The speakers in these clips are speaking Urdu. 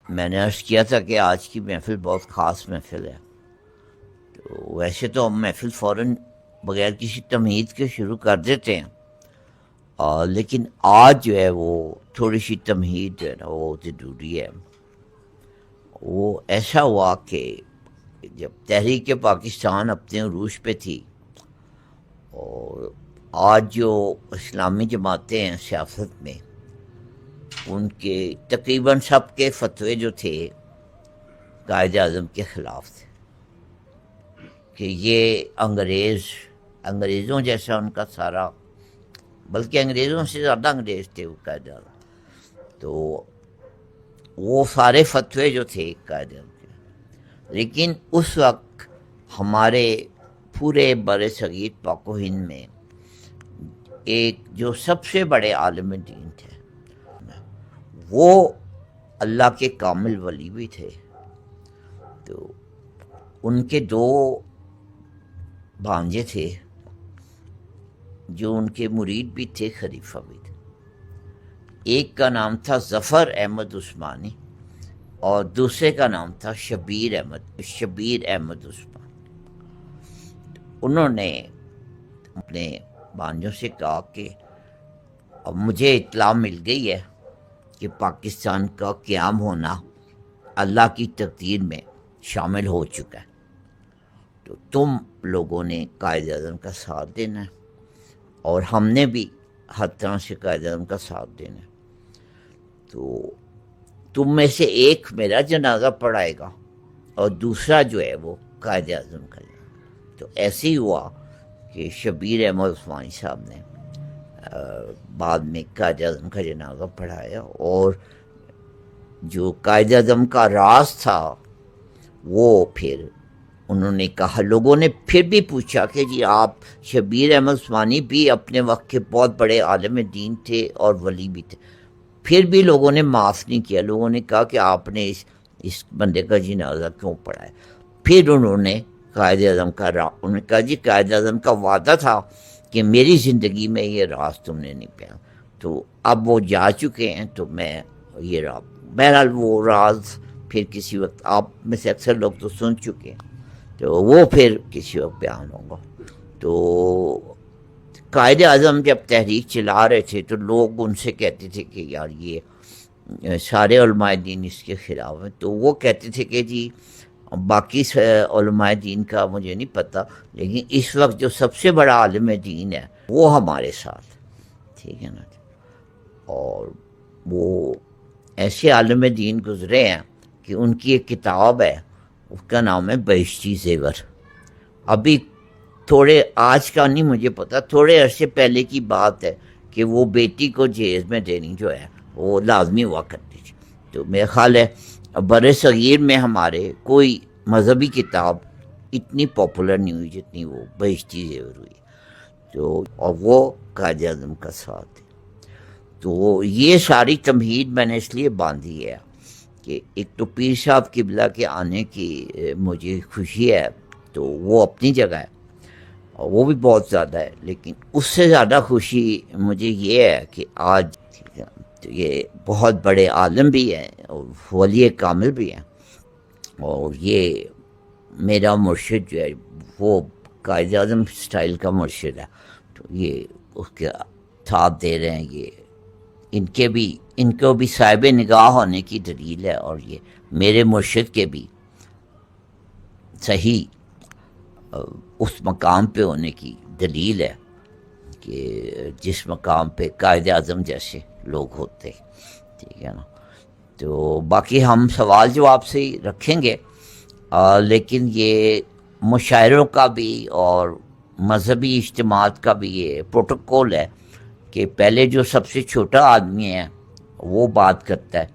میں نے عرض کیا تھا کہ آج کی محفل بہت خاص محفل ہے. تو ویسے تو ہم محفل فوراً بغیر کسی تمہید کے شروع کر دیتے ہیں، لیکن آج جو ہے وہ تھوڑی سی تمہید جو ہے نا وہ ضروری ہے. وہ ایسا ہوا کہ جب تحریک پاکستان اپنے عروج پہ تھی، اور آج جو اسلامی جماعتیں ہیں سیاست میں، ان کے تقریباً سب کے فتوے جو تھے قائد اعظم کے خلاف تھے کہ یہ انگریزوں جیسا ان کا سارا، بلکہ انگریزوں سے زیادہ انگریز تھے وہ قائد اعظم. تو وہ سارے فتوے جو تھے قائد اعظم کے، لیکن اس وقت ہمارے پورے بر صغیر پاک و ہند میں ایک جو سب سے بڑے عالم دین تھے، وہ اللہ کے کامل ولی بھی تھے. تو ان کے دو بھانجے تھے جو ان کے مرید بھی تھے، خلیفہ بھی تھے. ایک کا نام تھا ظفر احمد عثمانی اور دوسرے کا نام تھا شبیر احمد عثمانی. انہوں نے اپنے بھانجوں سے کہا کہ اب مجھے اطلاع مل گئی ہے کہ پاکستان کا قیام ہونا اللہ کی تقدیر میں شامل ہو چکا ہے، تو تم لوگوں نے قائد اعظم کا ساتھ دینا ہے، اور ہم نے بھی ہر طرح سے قائد اعظم کا ساتھ دینا ہے. تو تم میں سے ایک میرا جنازہ پڑھائے گا اور دوسرا جو ہے وہ قائد اعظم کا جنازہ. تو ایسے ہی ہوا کہ شبیر احمد عثمانی صاحب نے بعد میں قائد اعظم کا جنازہ پڑھایا، اور جو قائد اعظم کا راز تھا وہ پھر انہوں نے کہا، لوگوں نے پھر بھی پوچھا کہ جی آپ شبیر احمد عثمانی بھی اپنے وقت کے بہت بڑے عالم دین تھے اور ولی بھی تھے، پھر بھی لوگوں نے معاف نہیں کیا. لوگوں نے کہا کہ آپ نے اس بندے کا جنازہ کیوں پڑھایا. پھر انہوں نے قائد اعظم کا انہوں نے کہا جی قائد اعظم کا وعدہ تھا کہ میری زندگی میں یہ راز تم نے نہیں پایا، تو اب وہ جا چکے ہیں، تو میں یہ راز، بہرحال وہ راز پھر کسی وقت آپ میں سے اکثر لوگ تو سن چکے ہیں، تو وہ پھر کسی وقت بیان ہوگا. تو قائد اعظم جب تحریک چلا رہے تھے تو لوگ ان سے کہتے تھے کہ یار یہ سارے علماء دین اس کے خلاف ہیں. تو وہ کہتے تھے کہ جی باقی علماء دین کا مجھے نہیں پتہ، لیکن اس وقت جو سب سے بڑا عالم دین ہے وہ ہمارے ساتھ، ٹھیک ہے نا. اور وہ ایسے عالم دین گزرے ہیں کہ ان کی ایک کتاب ہے، اس کا نام ہے بہشتی زیور. ابھی تھوڑے آج کا نہیں مجھے پتہ، تھوڑے عرصے پہلے کی بات ہے کہ وہ بیٹی کو جہیز میں دینی جو ہے وہ لازمی ہوا کرتی تھی. تو میرا خیال ہے بر صغیر میں ہمارے کوئی مذہبی کتاب اتنی پاپولر نہیں ہوئی جتنی وہ بہشتی زیور ہوئی. تو اور وہ قائد اعظم کا ساتھ ہے. تو یہ ساری تمہید میں نے اس لیے باندھی ہے کہ ایک تو پیر صاحب قبلہ کے آنے کی مجھے خوشی ہے، تو وہ اپنی جگہ ہے اور وہ بھی بہت زیادہ ہے، لیکن اس سے زیادہ خوشی مجھے یہ ہے کہ آج تو یہ بہت بڑے عالم بھی ہیں اور ولی کامل بھی ہیں، اور یہ میرا مرشد جو ہے وہ قائد اعظم سٹائل کا مرشد ہے. تو یہ اس کے ساتھ دے رہے ہیں، یہ ان کو بھی صاحب نگاہ ہونے کی دلیل ہے، اور یہ میرے مرشد کے بھی صحیح اس مقام پہ ہونے کی دلیل ہے کہ جس مقام پہ قائد اعظم جیسے لوگ ہوتے، ٹھیک ہے نا. تو باقی ہم سوال جواب سے ہی رکھیں گے، لیکن یہ مشاعروں کا بھی اور مذہبی اجتماعات کا بھی یہ پروٹوکول ہے کہ پہلے جو سب سے چھوٹا آدمی ہے وہ بات کرتا ہے،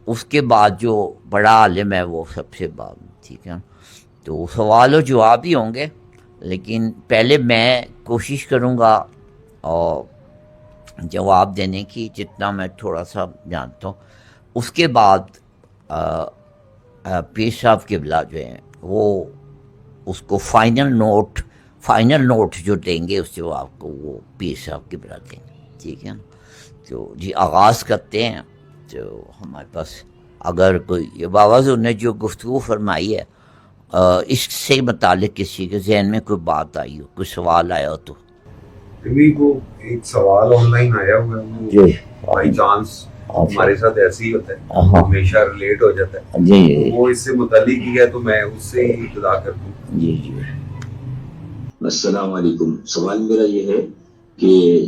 اس کے بعد جو بڑا عالم ہے وہ سب سے بعد ٹھیک ہے. تو سوال و جواب ہی ہوں گے، لیکن پہلے میں کوشش کروں گا اور جواب دینے کی جتنا میں تھوڑا سا جانتا ہوں. اس کے بعد پیر صاحب قبلہ جو ہیں وہ اس کو فائنل نوٹ جو دیں گے اس جواب کو وہ پیر صاحب قبلہ دیں گے. ٹھیک ہے. تو جی آغاز کرتے ہیں. تو ہمارے پاس اگر کوئی بابا حضور نے جو گفتگو فرمائی ہے اس سے متعلق کسی کے ذہن میں کوئی بات آئی ہو، کوئی سوال آیا ہو تو. کو ایک سوال آن لائن آیا ہوا ہے، وہ بائی چانس ہمارے ساتھ ایسے ہی ہوتا ہے، ہمیشہ ریلیٹ ہو جاتا ہے. جی وہ اس سے متعلق ہی ہے تو میں اس سے ہی ابتدا کرتا ہوں. جی جی. السلام علیکم. سوال میرا یہ ہے کہ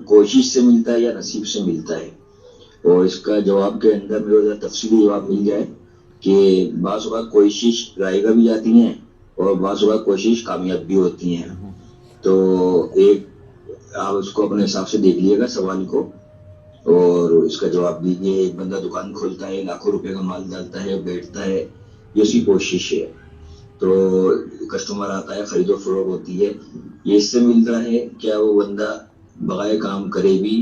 کوشش سے ملتا ہے یا نصیب سے ملتا ہے، اور اس کا جواب کے اندر میرا تفصیلی جواب مل جائے کہ بعض اوقات کوشش رائگاں بھی جاتی ہیں اور بعض اوقات کوشش کامیاب بھی ہوتی ہیں. تو ایک آپ اس کو اپنے حساب سے دیکھ لیے گا سوال کو اور اس کا جواب دیجیے. ایک بندہ دکان کھولتا ہے، لاکھوں روپے کا مال ڈالتا ہے، بیٹھتا ہے، یہ اس کی کوشش ہے. تو کسٹمر آتا ہے، خرید و فروخت ہوتی ہے، یہ اس سے ملتا ہے. کیا وہ بندہ بغیر کام کرے بھی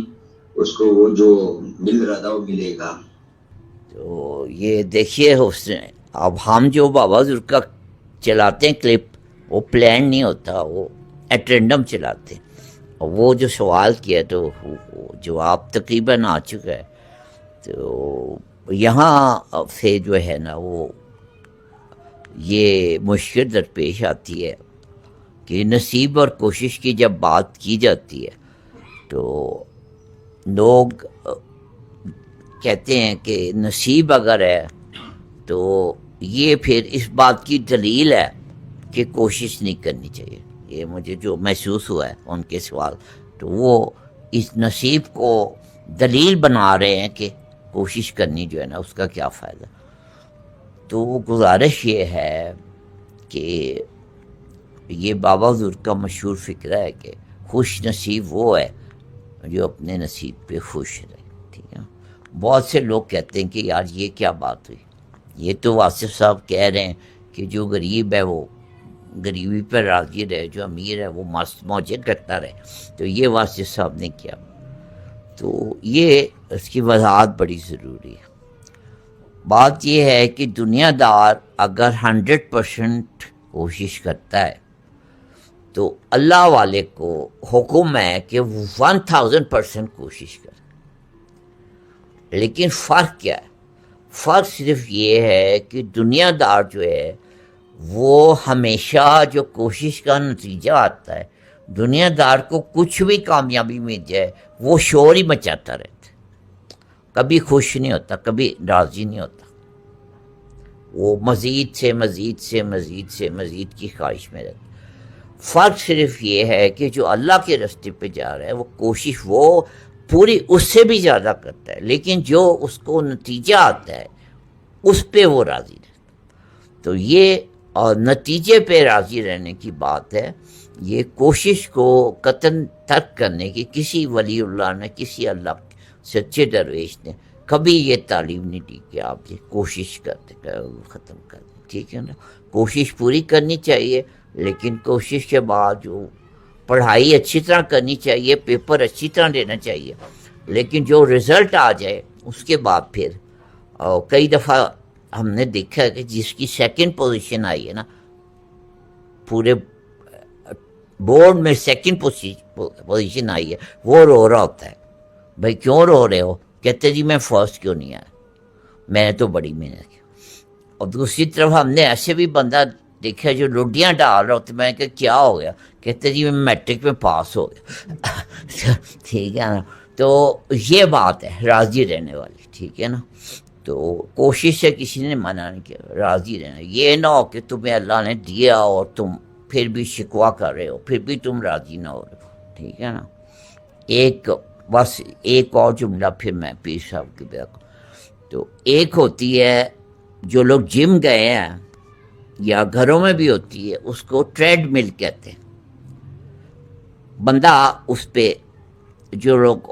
اس کو وہ جو مل رہا تھا وہ ملے گا؟ تو یہ دیکھیے حسن، اب ہم جو بابا حضور کا چلاتے ہیں کلپ وہ پلان نہیں ہوتا، وہ ایٹ رینڈم چلاتے ہیں. اور وہ جو سوال کیا تو جواب تقریباً آ چکا ہے. تو یہاں سے جو ہے نا وہ یہ مشکل درپیش آتی ہے کہ نصیب اور کوشش کی جب بات کی جاتی ہے تو لوگ کہتے ہیں کہ نصیب اگر ہے تو یہ پھر اس بات کی دلیل ہے کہ کوشش نہیں کرنی چاہیے. یہ مجھے جو محسوس ہوا ہے ان کے سوال، تو وہ اس نصیب کو دلیل بنا رہے ہیں کہ کوشش کرنی جو ہے نا اس کا کیا فائدہ. تو گزارش یہ ہے کہ یہ بابا حضور کا مشہور فکرہ ہے کہ خوش نصیب وہ ہے جو اپنے نصیب پہ خوش رہے. ٹھیک ہے. بہت سے لوگ کہتے ہیں کہ یار یہ کیا بات ہوئی، یہ تو واصف صاحب کہہ رہے ہیں کہ جو غریب ہے وہ غریبی پر راضی رہے، جو امیر ہے وہ مست موجے کرتا رہے. تو یہ واصف صاحب نے کیا. تو یہ اس کی وضاحت بڑی ضروری ہے. بات یہ ہے کہ دنیا دار اگر 100% کوشش کرتا ہے تو اللہ والے کو حکم ہے کہ 1000% کوشش کرے. لیکن فرق کیا ہے؟ فرق صرف یہ ہے کہ دنیا دار جو ہے وہ ہمیشہ جو کوشش کا نتیجہ آتا ہے، دنیا دار کو کچھ بھی کامیابی مل جائے وہ شور ہی مچاتا رہتا ہے، کبھی خوش نہیں ہوتا، کبھی راضی نہیں ہوتا. وہ مزید سے مزید سے مزید سے مزید کی خواہش میں رہتا. فرق صرف یہ ہے کہ جو اللہ کے راستے پہ جا رہا ہے وہ کوشش وہ پوری اس سے بھی زیادہ کرتا ہے، لیکن جو اس کو نتیجہ آتا ہے اس پہ وہ راضی رہتا. تو یہ اور نتیجے پہ راضی رہنے کی بات ہے. یہ کوشش کو قطعاً ترک کرنے کی کسی ولی اللہ نے، کسی اللہ سچے درویش نے کبھی یہ تعلیم نہیں دی کہ آپ یہ کوشش کرتے ختم کر دیں. ٹھیک ہے نا. کوشش پوری کرنی چاہیے، لیکن کوشش کے بعد جو پڑھائی اچھی طرح کرنی چاہیے، پیپر اچھی طرح دینا چاہیے، لیکن جو رزلٹ آ جائے اس کے بعد پھر کئی دفعہ ہم نے دیکھا ہے کہ جس کی 2nd پوزیشن آئی ہے نا، پورے بورڈ میں 2nd پوزیشن آئی ہے، وہ رو رہا ہوتا ہے. بھائی کیوں رو رہے ہو؟ کہتے جی میں فرسٹ کیوں نہیں آیا، میں نے تو بڑی محنت کی. اور دوسری طرف ہم نے ایسے بھی بندہ دیکھا جو لڈیاں ڈال رہا ہوتا. میں نے کہا کیا ہو گیا؟ کہتے جی میں میٹرک میں پاس ہو گیا. ٹھیک ہے نا. تو یہ بات ہے راضی رہنے والی. ٹھیک ہے نا. تو کوشش سے کسی نے منع نہیں کیا، راضی رہنا. یہ نہ ہو کہ تمہیں اللہ نے دیا اور تم پھر بھی شکوہ کر رہے ہو، پھر بھی تم راضی نہ ہو رہے ہو. ٹھیک ہے نا. بس ایک اور جملہ پھر میں پیر صاحب کی بات. تو ایک ہوتی ہے جو لوگ جم گئے ہیں یا گھروں میں بھی ہوتی ہے، اس کو ٹریڈ مل کہتے ہیں. بندہ اس پہ جو لوگ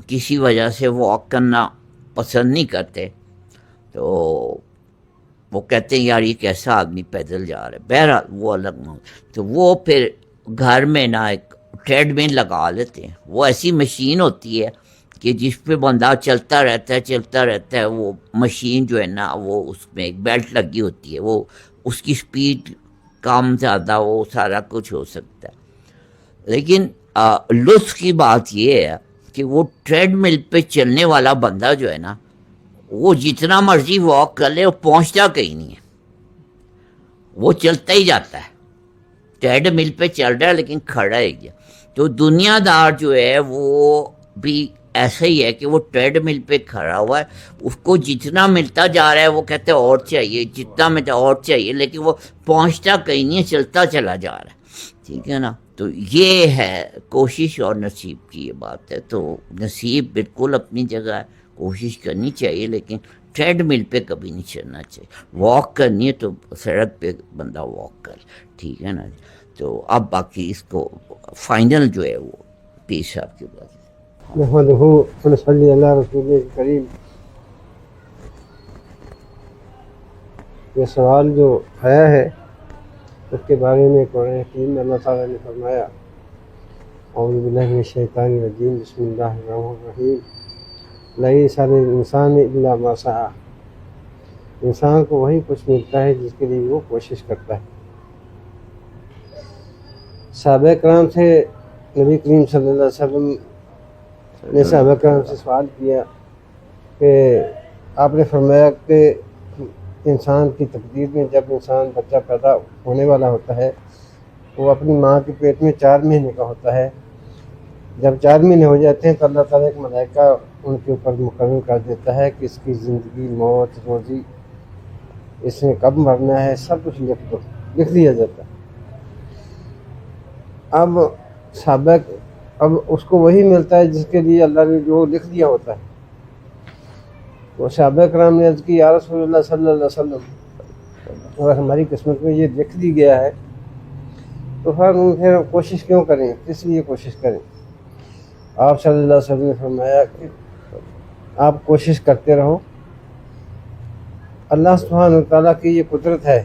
کسی وجہ سے واک کرنا پسند نہیں کرتے تو وہ کہتے ہیں یار یہ کیسا آدمی پیدل جا رہا ہے، بہرحال وہ الگ تو وہ پھر گھر میں نا ایک ٹریڈ مل لگا لیتے ہیں. وہ ایسی مشین ہوتی ہے کہ جس پہ بندہ چلتا رہتا ہے. وہ مشین جو ہے نا وہ اس میں ایک بیلٹ لگی ہوتی ہے، وہ اس کی سپیڈ کم زیادہ وہ سارا کچھ ہو سکتا ہے. لیکن لطف کی بات یہ ہے کہ وہ ٹریڈ مل پہ چلنے والا بندہ جو ہے نا وہ جتنا مرضی واک کر لے وہ پہنچتا کہیں نہیں ہے، وہ چلتا ہی جاتا ہے. ٹریڈ مل پہ چل رہا ہے لیکن کھڑا ہے گیا. تو دنیا دار جو ہے وہ بھی ایسا ہی ہے کہ وہ ٹریڈ مل پہ کھڑا ہوا ہے، اس کو جتنا ملتا جا رہا ہے وہ کہتے ہیں اور چاہیے، جتنا ملتا اور چاہیے، لیکن وہ پہنچتا کہیں نہیں ہے، چلتا چلا جا رہا ہے. ٹھیک ہے نا. تو یہ ہے کوشش اور نصیب کی یہ بات ہے. تو نصیب بالکل اپنی جگہ ہے، کوشش کرنی چاہیے لیکن ٹریڈ مل پہ کبھی نہیں چلنا چاہیے. واک کرنی ہے تو سڑک پہ بندہ واک کرے. ٹھیک ہے نا. تو اب باقی اس کو فائنل جو ہے وہ پیش آپ کے بعد نحمدہ ونصلی علی رسول کریم. یہ سوال جو آیا ہے اس کے بارے میں قرآن حکیم میں اللہ تعالیٰ نے فرمایا اعوذ باللہ من الشیطان الرجیم بسم اللہ الرحمن الرحیم لیس للانسان الا ما سعی. انسان کو وہی کچھ ملتا ہے جس کے لیے وہ کوشش کرتا ہے. صحابہ کرام سے نبی کریم صلی اللہ علیہ وسلم نے صحابہ کرام سے سوال کیا کہ آپ نے فرمایا کہ انسان کی تقدیر میں جب انسان بچہ پیدا ہونے والا ہوتا ہے وہ اپنی ماں کے پیٹ میں 4 مہینے کا ہوتا ہے. جب 4 مہینے ہو جاتے ہیں تو اللہ تعالیٰ ایک ملائکہ ان کے اوپر مقرر کر دیتا ہے کہ اس کی زندگی، موت، روزی، اس نے کب مرنا ہے، سب کچھ لکھ دیا جاتا ہے. اب سابق اب اس کو وہی ملتا ہے جس کے لیے اللہ نے جو لکھ دیا ہوتا ہے. وہ صحابہ کرام نے عرض کی یا رسول اللہ صلی اللہ علیہ وسلم اگر ہماری قسمت میں یہ لکھ دی گیا ہے تو پھر کوشش کیوں کریں، کس لیے کوشش کریں. آپ صلی اللہ علیہ وسلم نے فرمایا کہ آپ کوشش کرتے رہو. اللہ سبحانہ و تعالیٰ کی یہ قدرت ہے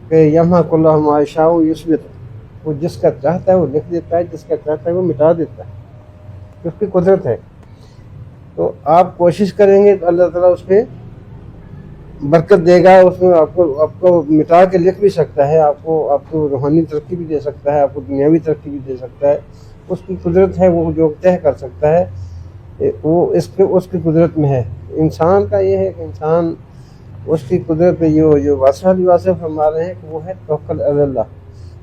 کہ یمحق اللہ ما یشاء یثبت. وہ جس کا چاہتا ہے وہ لکھ دیتا ہے، جس کا چاہتا ہے وہ مٹا دیتا ہے. اس کی قدرت ہے. تو آپ کوشش کریں گے تو اللہ تعالیٰ اس پہ برکت دے گا. اس میں آپ کو مٹا کے لکھ بھی سکتا ہے، آپ کو روحانی ترقی بھی دے سکتا ہے، آپ کو دنیاوی ترقی بھی دے سکتا ہے. اس کی قدرت ہے، وہ جو طے کر سکتا ہے وہ اس کی قدرت میں ہے. انسان کا یہ ہے کہ انسان اس کی قدرت پہ جو واصف فرما رہے ہیں کہ وہ ہے توکل علی اللہ،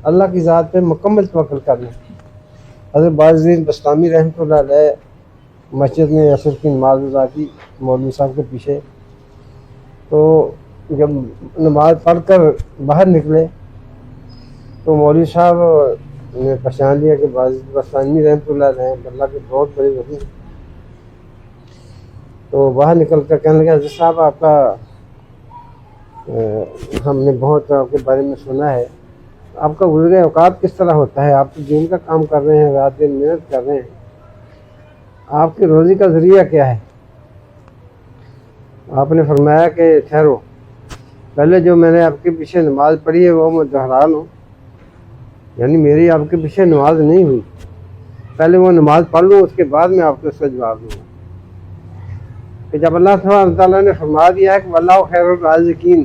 اللہ کی ذات پہ مکمل توکل کرنا. حضرت باز بسطامی رحمۃ اللہ علیہ مسجد میں عصر کی نماز ادا کی مولوی صاحب کے پیچھے. تو جب نماز پڑھ کر باہر نکلے تو مولوی صاحب نے پہچان لیا کہ باز بسطامی رحمۃ اللہ علیہ اللہ کے بہت بڑے ولی. تو باہر نکل کر کہنے لگا حضرت صاحب آپ کا ہم نے بہت آپ کے بارے میں سنا ہے، آپ کا گزرے اوقات کس طرح ہوتا ہے؟ آپ تو دین کا کام کر رہے ہیں، رات دن محنت کر رہے ہیں، آپ کی روزی کا ذریعہ کیا ہے؟ آپ نے فرمایا کہ ٹھہرو، پہلے جو میں نے آپ کے پیچھے نماز پڑھی ہے وہ میں دہرا لوں، یعنی میری آپ کے پیچھے نماز نہیں ہوئی، پہلے وہ نماز پڑھ لوں، اس کے بعد میں آپ کو اس کا جواب دوں گا. کہ جب اللہ تعالیٰ نے فرما دیا ہے کہ واللہ خیر الرازقین،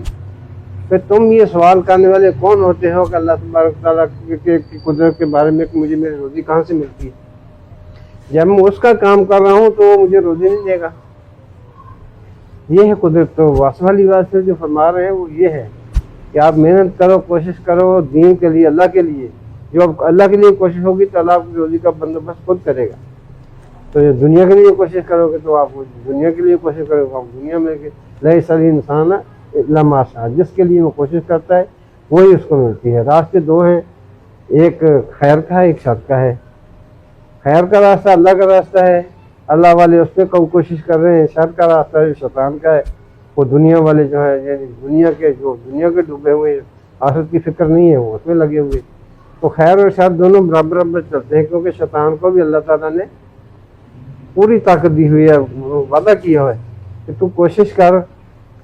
پھر تم یہ سوال کرنے والے کون ہوتے ہو کہ اللہ تبارک تعالیٰ کی قدرت کے بارے میں کہ مجھے میری روزی کہاں سے ملتی ہے؟ جب میں اس کا کام کر رہا ہوں تو وہ مجھے روزی نہیں دے گا. یہ ہے قدرت. تو واصف والی بات سے جو فرما رہے ہیں وہ یہ ہے کہ آپ محنت کرو، کوشش کرو دین کے لیے، اللہ کے لیے. جو اب اللہ کے لیے کوشش ہوگی تو اللہ آپ کی روزی کا بندوبست خود کرے گا. تو جو دنیا کے لیے کوشش کرو گے تو آپ دنیا کے لیے کوشش کرو گے، آپ دنیا میں لیس للانسان الا ما سعی. جس کے لیے وہ کوشش کرتا ہے وہی اس کو ملتی ہے. راستے 2 ہیں، ایک خیر کا ہے، ایک شر کا ہے. خیر کا راستہ اللہ کا راستہ ہے، اللہ والے اس پہ کوشش کر رہے ہیں. شر کا راستہ جو شیطان کا ہے، وہ دنیا والے جو ہے یعنی دنیا کے ڈوبے ہوئے ہیں، آخرت کی فکر نہیں ہے، وہ اس میں لگے ہوئے. تو خیر اور شر دونوں برابر چلتے ہیں، کیونکہ شیطان کو بھی اللہ تعالیٰ نے پوری طاقت دی ہوئی ہے. وعدہ کیا ہے کہ تو کوشش کر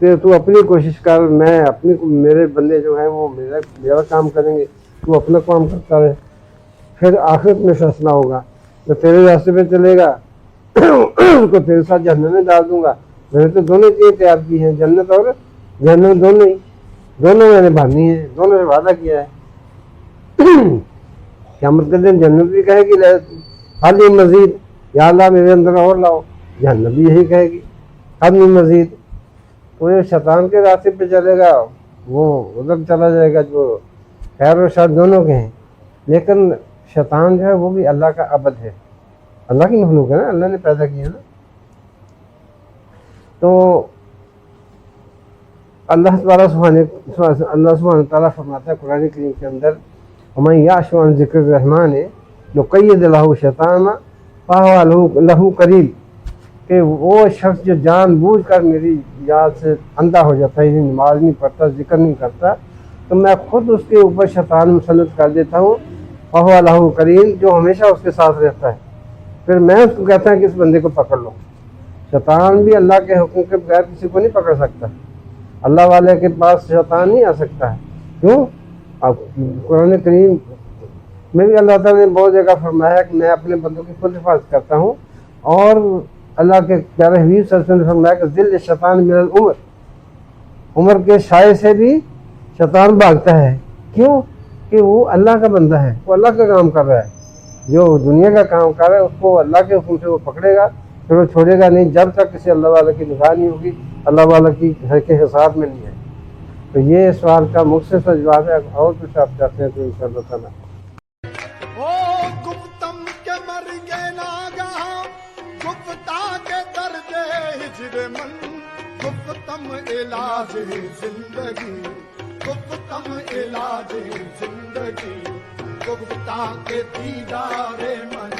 کہ تو اپنی کوشش کر, میں اپنی, میرے بندے جو ہیں وہ میرا کام کریں گے, تو اپنا کام کرتا رہے, پھر آخرت میں فیصلہ ہوگا. تو تیرے راستے پہ چلے گا اس کو تیرے ساتھ جہنم میں ڈال دوں گا. میں نے تو دونوں چیزیں تیار کی ہیں, جنت اور جہنم دونوں ہی, دونوں میں نے بھرنی ہے, دونوں نے وعدہ کیا ہے. قیامت کے دن جنت بھی کہے گی حالی مزید, یا اللہ میرے اندر اور لاؤ, جہنم بھی یہی کہے گی حالی مزید. تو یہ شیطان کے راستے پہ چلے گا وہ ادھر چلا جائے گا جو خیر و شر دونوں کے ہیں. لیکن شیطان جو ہے وہ بھی اللہ کا عبد ہے, اللہ کی مخلوق ہے نا, اللہ نے پیدا کیا نا. تو اللہ سبحانہ تعالیٰ فرماتا ہے قرآن کریم کے اندر, وَمَن يَعْشُ عَن ذِكْرِ الرَّحْمَنِ نُقَيِّضْ لَهُ شَيْطَانًا فَهُوَ لَهُ قَرِينٌ, کہ وہ شخص جو جان بوجھ کر میری یاد سے اندھا ہو جاتا ہے, یعنی نماز نہیں پڑھتا, ذکر نہیں کرتا, تو میں خود اس کے اوپر شیطان مسلط کر دیتا ہوں. فَهُوَ لَهُ قَرِينٌ, جو ہمیشہ اس کے ساتھ رہتا ہے. پھر میں اس کو کہتا ہوں کہ اس بندے کو پکڑ لو. شیطان بھی اللہ کے حکم کے بغیر کسی کو نہیں پکڑ سکتا. اللہ والے کے پاس شیطان نہیں آ سکتا ہے. کیوں؟ اب قرآن کریم میں بھی اللہ تعالیٰ نے بہت جگہ فرمایا کہ میں اپنے بندوں کی خود حفاظت کرتا ہوں, اور اللہ کے پیارے حبیب صلی اللہ علیہ وسلم نے فرمایا کہ ذل شیطان من العمر, عمر کے سائے سے بھی شیطان بھاگتا ہے. کیوں؟ کہ وہ اللہ کا بندہ ہے, وہ اللہ کا کام کر رہا ہے. جو دنیا کا کام کر رہا ہے اس کو اللہ کے حکم سے وہ پکڑے گا, پھر وہ چھوڑے گا نہیں جب تک کسی اللہ والے کی نگاہ نہیں ہوگی, اللہ والا کی کے حساب میں نہیں ہے. تو یہ سوال کا مختصر جواب ہے. اور کچھ آپ چاہتے ہیں تو انشاءاللہ تعالیٰ. گفتم کے مر گئے ناگہاں, گفتہ کے درد ہجر من, گفتم علاج زندگی, گفتم علاج زندگی, گفتہ کے دیدار من,